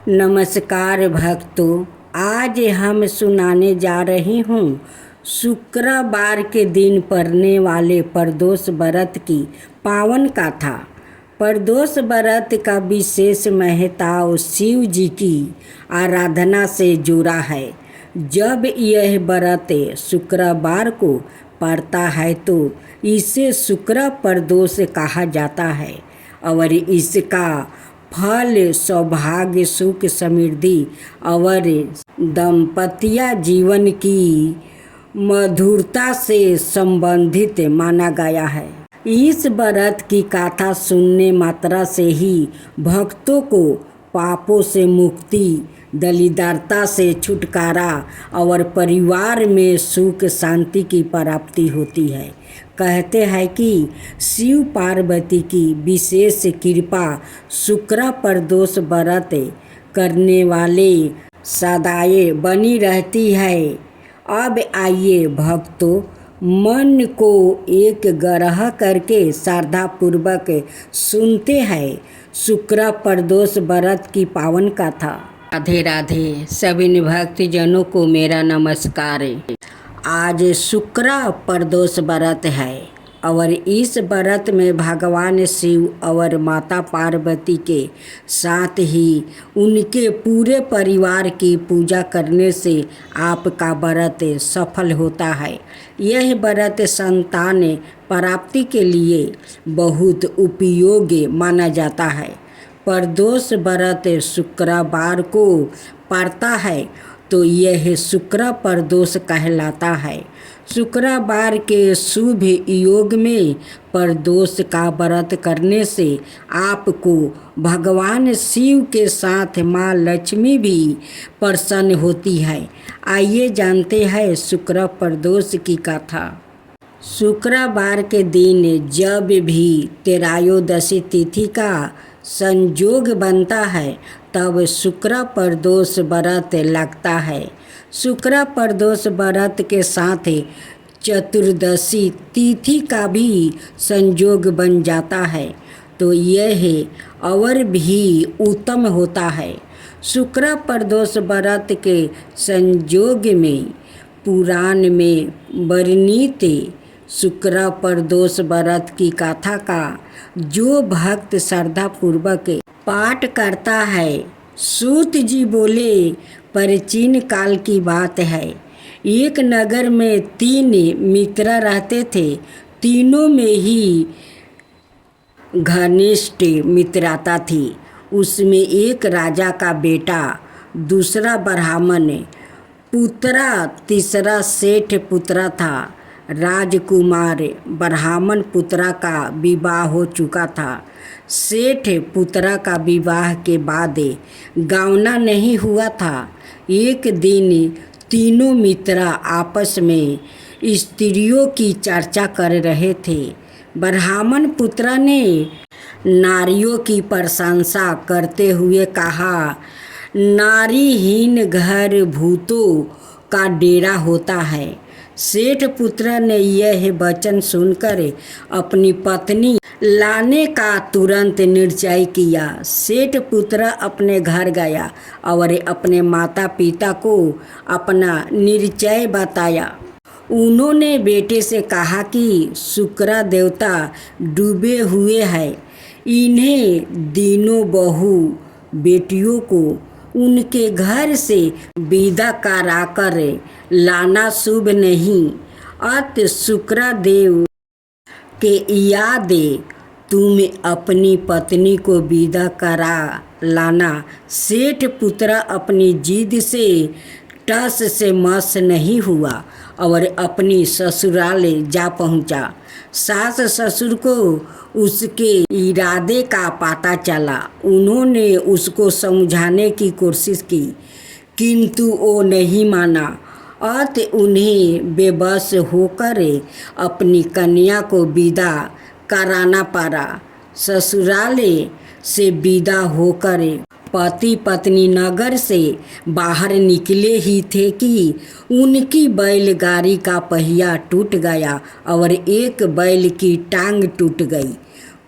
नमस्कार भक्तों, आज हम सुनाने जा रही हूँ शुक्रवार के दिन पड़ने वाले प्रदोष व्रत की पावन कथा। प्रदोष व्रत का विशेष महत्व शिव जी की आराधना से जुड़ा है। जब यह व्रत शुक्रवार को पड़ता है तो इसे शुक्र प्रदोष कहा जाता है और इसका फल सौभाग्य, सुख, समृद्धि और दाम्पत्य जीवन की मधुरता से संबंधित माना गया है। इस व्रत की कथा सुनने मात्रा से ही भक्तों को पापों से मुक्ति, दरिद्रता से छुटकारा और परिवार में सुख शांति की प्राप्ति होती है। कहते हैं कि शिव पार्वती की विशेष कृपा शुक्र प्रदोष व्रत करने वाले सदाए बनी रहती है। अब आइए भक्तों, मन को एक ग्रह करके श्रद्धापूर्वक सुनते हैं शुक्र प्रदोष व्रत की पावन कथा। राधे राधे। सभी भक्तजनों को मेरा नमस्कार। आज शुक्र प्रदोष व्रत है और इस व्रत में भगवान शिव और माता पार्वती के साथ ही उनके पूरे परिवार की पूजा करने से आपका व्रत सफल होता है। यह व्रत संतान प्राप्ति के लिए बहुत उपयोगी माना जाता है। प्रदोष व्रत शुक्रवार को पड़ता है तो यह शुक्र प्रदोष कहलाता है। शुक्रवार के शुभ योग में प्रदोष का व्रत करने से आपको भगवान शिव के साथ माँ लक्ष्मी भी प्रसन्न होती है। आइए जानते हैं शुक्र प्रदोष की कथा। शुक्रवार के दिन जब भी त्रयोदशी तिथि का संयोग बनता है तब शुक्र प्रदोष व्रत लगता है। शुक्र प्रदोष व्रत के साथ चतुर्दशी तिथि का भी संयोग बन जाता है तो यह और भी उत्तम होता है। शुक्र प्रदोष व्रत के संयोग में पुराण में वर्णित शुक्र प्रदोष व्रत की कथा का जो भक्त श्रद्धापूर्वक पाठ करता है, सूत जी बोले, प्राचीन काल की बात है। एक नगर में 3 मित्र रहते थे। तीनों में ही घनिष्ठ मित्रता थी। उसमें एक राजा का बेटा, दूसरा ब्राह्मण पुत्रा, तीसरा सेठ पुत्रा था। राजकुमार ब्राह्मण पुत्रा का विवाह हो चुका था। सेठ पुत्रा का विवाह के बाद गावना नहीं हुआ था। एक दिन तीनों मित्र आपस में स्त्रियों की चर्चा कर रहे थे। ब्राह्मण पुत्र ने नारियों की प्रशंसा करते हुए कहा, नारीहीन घर भूतों का डेरा होता है। सेठ पुत्र ने यह वचन सुनकर अपनी पत्नी लाने का तुरंत निश्चय किया। सेठ पुत्र अपने घर गया और अपने माता पिता को अपना निश्चय बताया। उन्होंने बेटे से कहा कि शुक्र देवता डूबे हुए हैं। इन्हें तीनों बहू बेटियों को उनके घर से विदा कराकर लाना शुभ नहीं। अत शुक्र देव के याद तुम अपनी पत्नी को विदा करा लाना। सेठ पुत्र अपनी जिद से टस से मस नहीं हुआ और अपनी ससुराल जा पहुंचा। सास ससुर को उसके इरादे का पता चला। उन्होंने उसको समझाने की कोशिश की किंतु वो नहीं माना। अत उन्हें बेबस होकर अपनी कन्या को विदा कराना पड़ा। ससुराल से विदा होकर पति पत्नी नगर से बाहर निकले ही थे कि उनकी बैलगाड़ी का पहिया टूट गया और एक बैल की टांग टूट गई।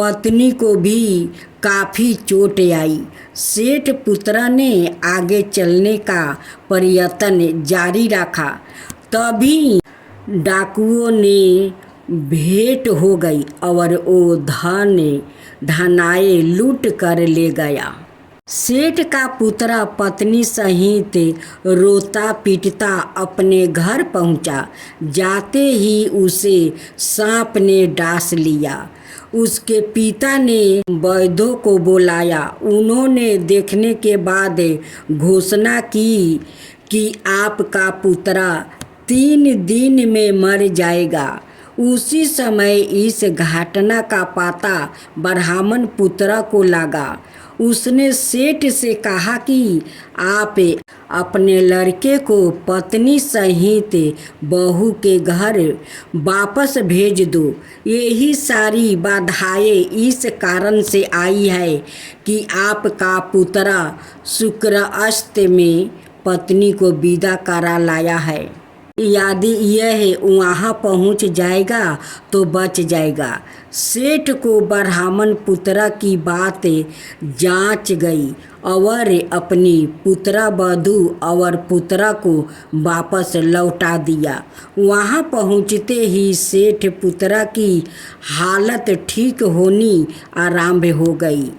पत्नी को भी काफ़ी चोट आई। सेठ पुत्रा ने आगे चलने का प्रयत्न जारी रखा। तभी डाकुओं ने भेंट हो गई और वो धनाए लूट कर ले गया। सेठ का पुत्र पत्नी सहित रोता पीटता अपने घर पहुंचा। जाते ही उसे सांप ने डांस लिया। उसके पिता ने वैद्यों को बुलाया। उन्होंने देखने के बाद घोषणा की कि आपका पुत्र 3 दिन में मर जाएगा। उसी समय इस घटना का पता ब्राह्मण पुत्र को लगा। उसने सेठ से कहा कि आप अपने लड़के को पत्नी सहित बहू के घर वापस भेज दो। यही सारी बाधाएं इस कारण से आई है कि आपका पुत्र शुक्रास्त में पत्नी को विदा करा लाया है। यदि यह वहाँ पहुँच जाएगा तो बच जाएगा। सेठ को ब्राह्मण पुत्र की बात जांच गई और अपनी पुत्रवधू और पुत्र को वापस लौटा दिया। वहाँ पहुँचते ही सेठ पुत्र की हालत ठीक होनी आरंभ हो गई।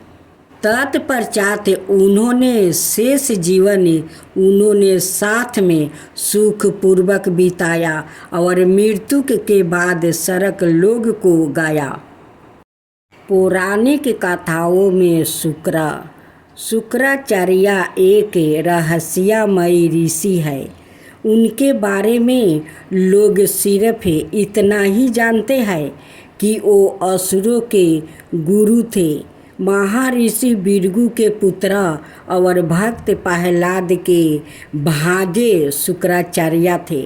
तत्पश्चात उन्होंने शेष जीवन साथ में सुखपूर्वक बिताया और मृत्यु के बाद सरक लोग को गाया। पौराणिक कथाओं में शुक्राचार्य एक रहस्यमयी ऋषि है। उनके बारे में लोग सिर्फ इतना ही जानते हैं कि वो असुरों के गुरु थे। महर्षि भृगु के पुत्र और भक्त प्रहलाद के भांजे शुक्राचार्य थे।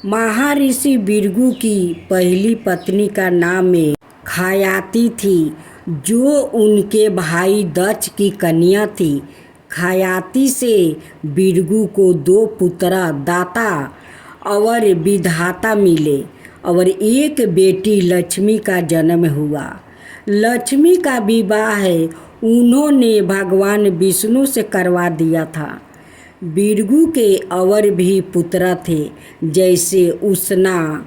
महर्षि भृगु की पहली पत्नी का नाम खयाति थी, जो उनके भाई दक्ष की कन्या थी। खयाति से भृगु को 2 पुत्र दाता और विधाता मिले और एक बेटी लक्ष्मी का जन्म हुआ। लक्ष्मी का विवाह उन्होंने भगवान विष्णु से करवा दिया था। भृगु के और भी पुत्र थे, जैसे उष्णा,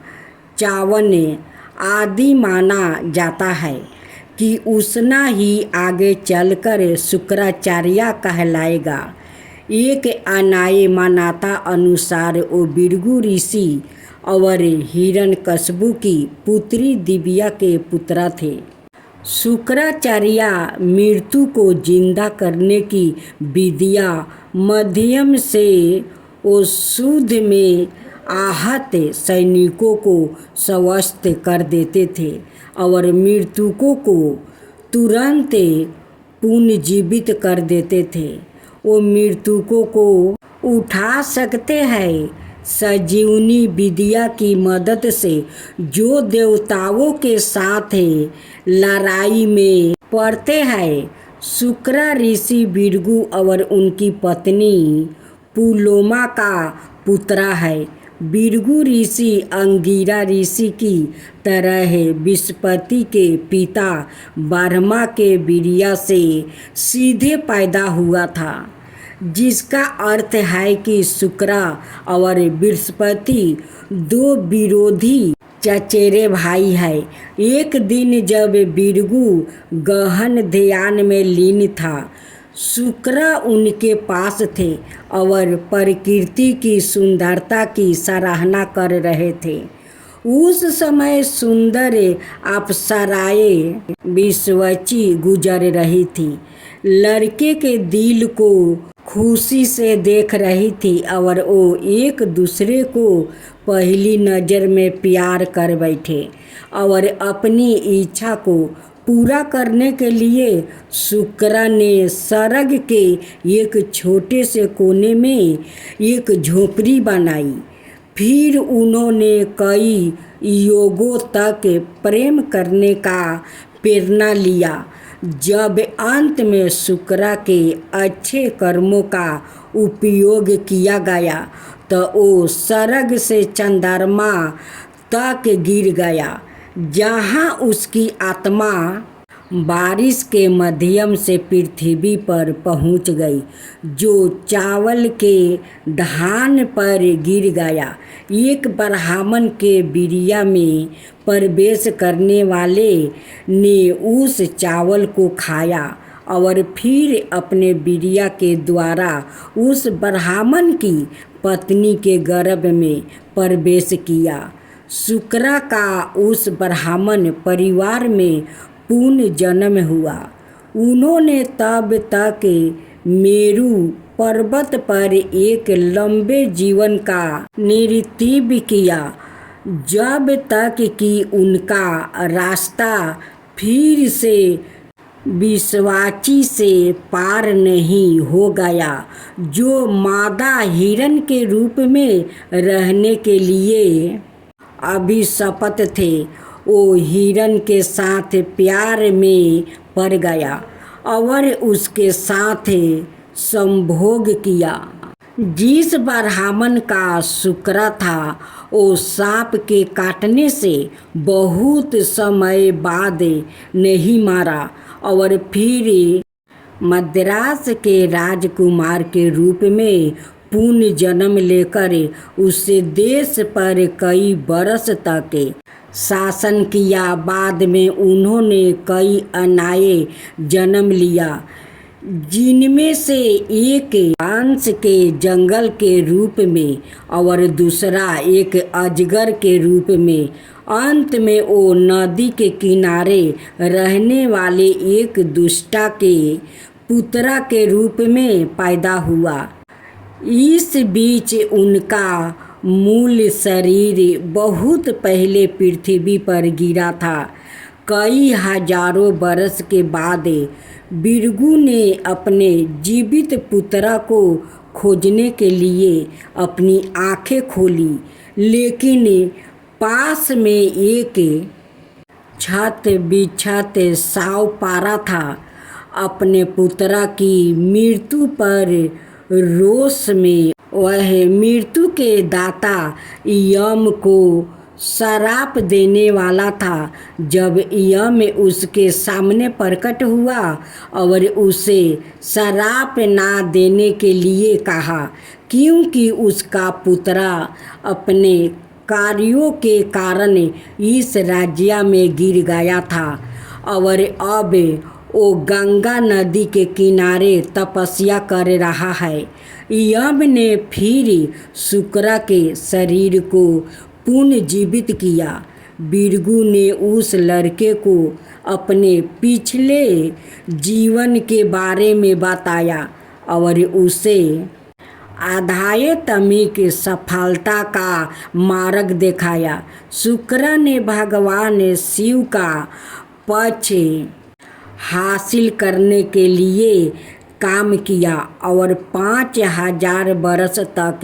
चावन आदि। माना जाता है कि उष्णा ही आगे चलकर शुक्राचार्य कहलाएगा। एक अन्य मान्यता अनुसार वो भृगु ऋषि और हिरण्यकश्यप की पुत्री दिव्या के पुत्र थे। शुक्राचार्य मृत्यु को जिंदा करने की विद्या माध्यम से औषध में आहत सैनिकों को स्वस्थ कर देते थे और मृतकों को तुरंत पुनर्जीवित कर देते थे। वो मृतकों को उठा सकते हैं। संजीवनी विद्या की मदद से जो देवताओं के साथ लड़ाई में पड़ते हैं। शुक्र ऋषि भृगु और उनकी पत्नी पुलोमा का पुत्र है। भृगु ऋषि अंगिरा ऋषि की तरह बृहस्पति के पिता ब्रह्मा के वीर्य से सीधे पैदा हुआ था, जिसका अर्थ है कि शुक्र और बृहस्पति 2 विरोधी चचेरे भाई हैं। एक दिन जब भृगु गहन ध्यान में लीन था, शुक्र उनके पास थे और प्रकृति की सुंदरता की सराहना कर रहे थे। उस समय सुंदर अप्सराएं विश्वची गुजर रही थी। लड़के के दिल को खुशी से देख रही थी और वो एक दूसरे को पहली नज़र में प्यार कर बैठे और अपनी इच्छा को पूरा करने के लिए शुक्र ने स्वर्ग के एक छोटे से कोने में एक झोपड़ी बनाई। फिर उन्होंने कई युगों तक प्रेम करने का प्रेरणा लिया। जब अंत में शुक्र के अच्छे कर्मों का उपयोग किया गया तो वो स्वर्ग से चंद्रमा तक गिर गया, जहाँ उसकी आत्मा बारिश के माध्यम से पृथ्वी पर पहुंच गई, जो चावल के धान पर गिर गया। एक ब्राह्मण के बिरिया में प्रवेश करने वाले ने उस चावल को खाया और फिर अपने बिरिया के द्वारा उस ब्राह्मण की पत्नी के गर्भ में प्रवेश किया। शुक्रा का उस ब्राह्मण परिवार में पुण्य जन्म हुआ। उन्होंने तब तक मेरू पर्वत पर एक लंबे जीवन का निर्तीब किया जब तक कि उनका रास्ता फिर से विश्वाची से पार नहीं हो गया, जो मादा हिरण के रूप में रहने के लिए अभिशप्त थे। वो हिरण के साथ प्यार में पड़ गया और उसके साथ संभोग किया। जिस ब्राह्मण का शुक्र था, वो सांप के काटने से बहुत समय बाद नहीं मारा और फिर मद्रास के राजकुमार के रूप में पुण्य जन्म लेकर उससे देश पर कई बरस तक शासन किया। बाद में उन्होंने कई अन्याय जन्म लिया, जिनमें से एक बांस के जंगल के रूप में और दूसरा एक अजगर के रूप में। अंत में वो नदी के किनारे रहने वाले एक दुष्टा के पुत्रा के रूप में पैदा हुआ। इस बीच उनका मूल शरीर बहुत पहले पृथ्वी पर गिरा था। कई हजारों बरस के बाद भृगु ने अपने जीवित पुत्रा को खोजने के लिए अपनी आंखें खोली, लेकिन पास में एक छत बिछत सावपारा था। अपने पुत्रा की मृत्यु पर रोष में वह मृत्यु के दाता यम को श्राप देने वाला था। जब यम उसके सामने प्रकट हुआ और उसे श्राप ना देने के लिए कहा, क्योंकि उसका पुत्रा अपने कार्यों के कारण इस राज्य में गिर गया था और अब वो गंगा नदी के किनारे तपस्या कर रहा है। यम ने फिर शुक्र के शरीर को पुनर्जीवित किया। भृगु ने उस लड़के को अपने पिछले जीवन के बारे में बताया और उसे आध्यात्मिक सफलता का मार्ग दिखाया। शुक्र ने भगवान शिव का पक्ष हासिल करने के लिए काम किया और 5000 बरस तक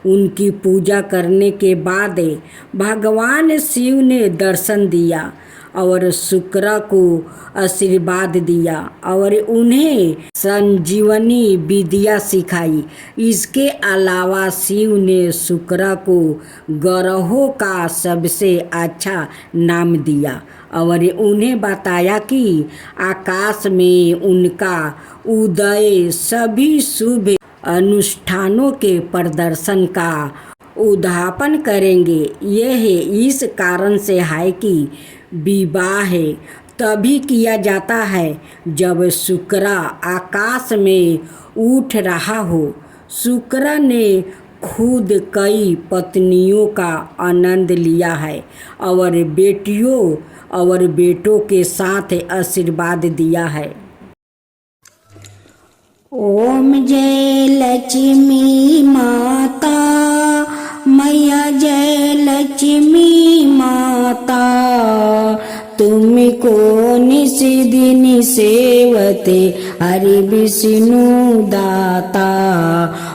उनकी पूजा करने के बाद भगवान शिव ने दर्शन दिया और शुक्र को आशीर्वाद दिया और उन्हें संजीवनी विद्या सिखाई। इसके अलावा शिव ने शुक्र को ग्रहों का सबसे अच्छा नाम दिया और उन्हें बताया कि आकाश में उनका उदय सभी शुभ अनुष्ठानों के प्रदर्शन का उद्यापन करेंगे। यह इस कारण से है कि विवाह तभी किया जाता है जब शुक्र आकाश में उठ रहा हो। शुक्र ने खुद कई पत्नियों का आनंद लिया है और बेटियों और बेटों के साथ आशीर्वाद दिया है। ओम जय लक्ष्मी माता मैया, जय लक्ष्मी माता, तुमको निस दिन सेवते हरि विष्णु दाता।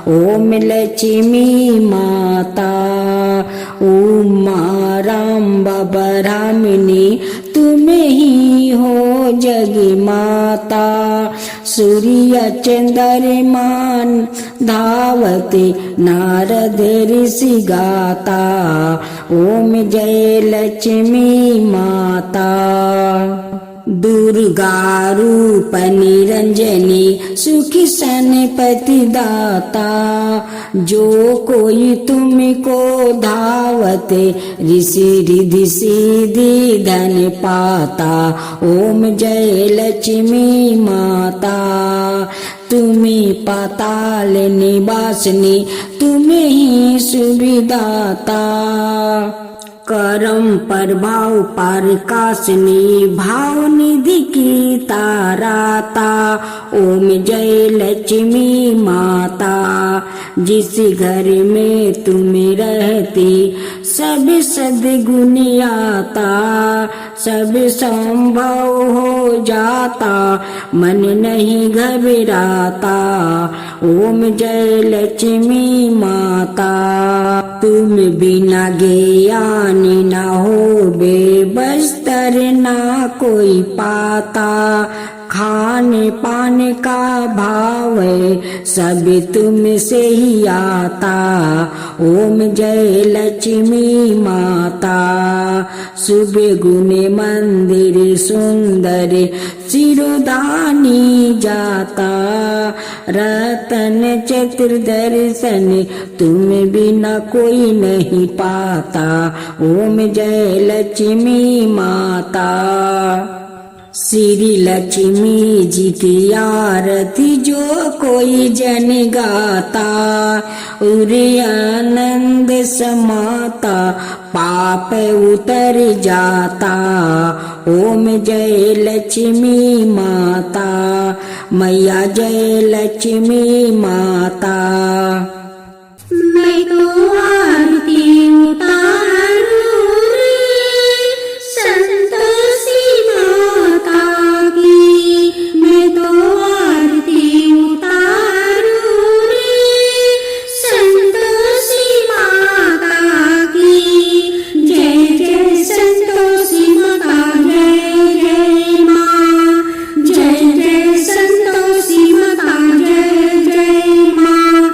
ओम लक्ष्मी माता उमा राम ब्रह्मणी, तुम ही हो जग माता। सूर्य चंद्रमान धावते नारद ऋषि गाता। ओम जय लक्ष्मी माता। दुर्गा रूप निरंजनी सुखी सनपति दाता। जो कोई तुमको धावते ऋषि रिधि सिद्धि धन पाता। ओम जय लक्ष्मी माता। तुम्हें पाताल निवासिनी तुम्हें ही सुविदाता। करम प्रभाव प्रकाशनी भाव निधि की ताराता। ओम जय लक्ष्मी माता। जिस घर में तुम रहती सब सद्गुण आता। सब संभव हो जाता मन नहीं घबराता। ओम जय लक्ष्मी माता। तुम बिना ज्ञान न हो बेबस्तर ना कोई पाता। खाने पाने का भाव सब तुमसे ही आता। ओम जय लक्ष्मी माता। शुभ गुण मंदिर सुंदर सिरोधानी जाता। रतन चतुर्दर्शन तुम बिना कोई नहीं पाता। ओम जय लक्ष्मी माता। श्री लक्ष्मी जी की आरती जो कोई जन गाता। उरे आनंद समाता पाप उतर जाता। ओम जय लक्ष्मी माता। मैया जय लक्ष्मी माता। मैं तो आरती उतारूं रे संतोषी माता की। मैं तो आरती उतारूं रे संतोषी माता की। जय जय संतोषी माता जय जय माँ। जय जय संतोषी माता जय जय माँ।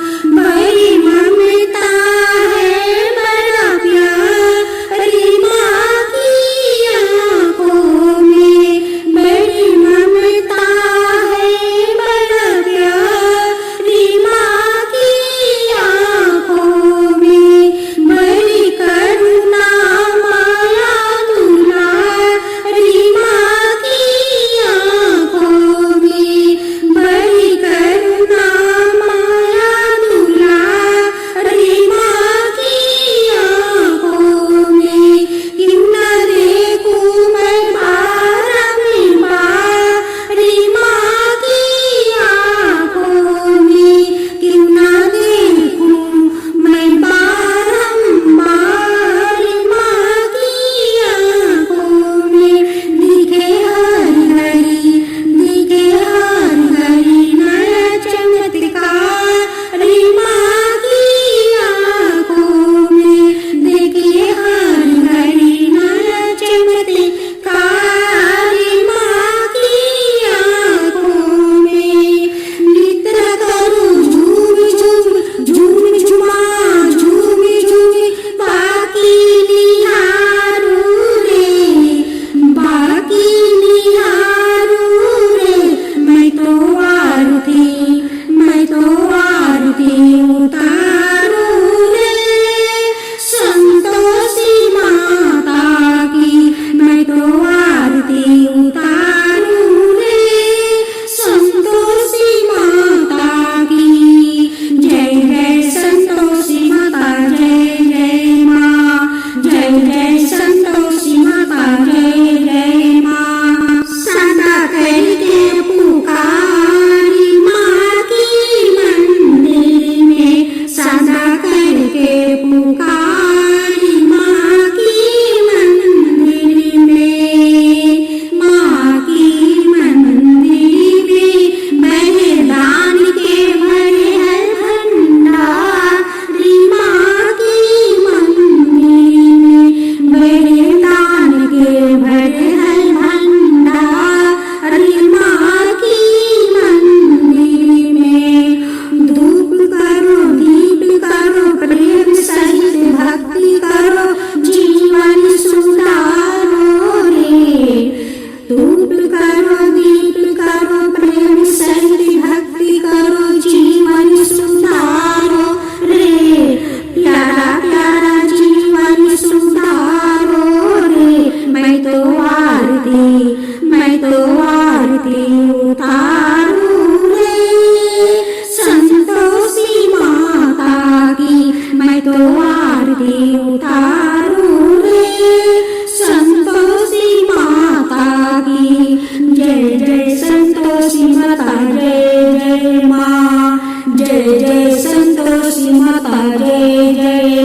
करो दीप करो प्रेम सहित भक्ति करो जीवन सुधारो रे प्यारा प्यारा जीवन सुधारो रे मैं तो आरती उतारूं रे संतोषी माता की मैं तो आरती उतारूं रे संतोषी माता की जय जय संतोषी माता जय जय माँ जय जय संतोषी माता जय जय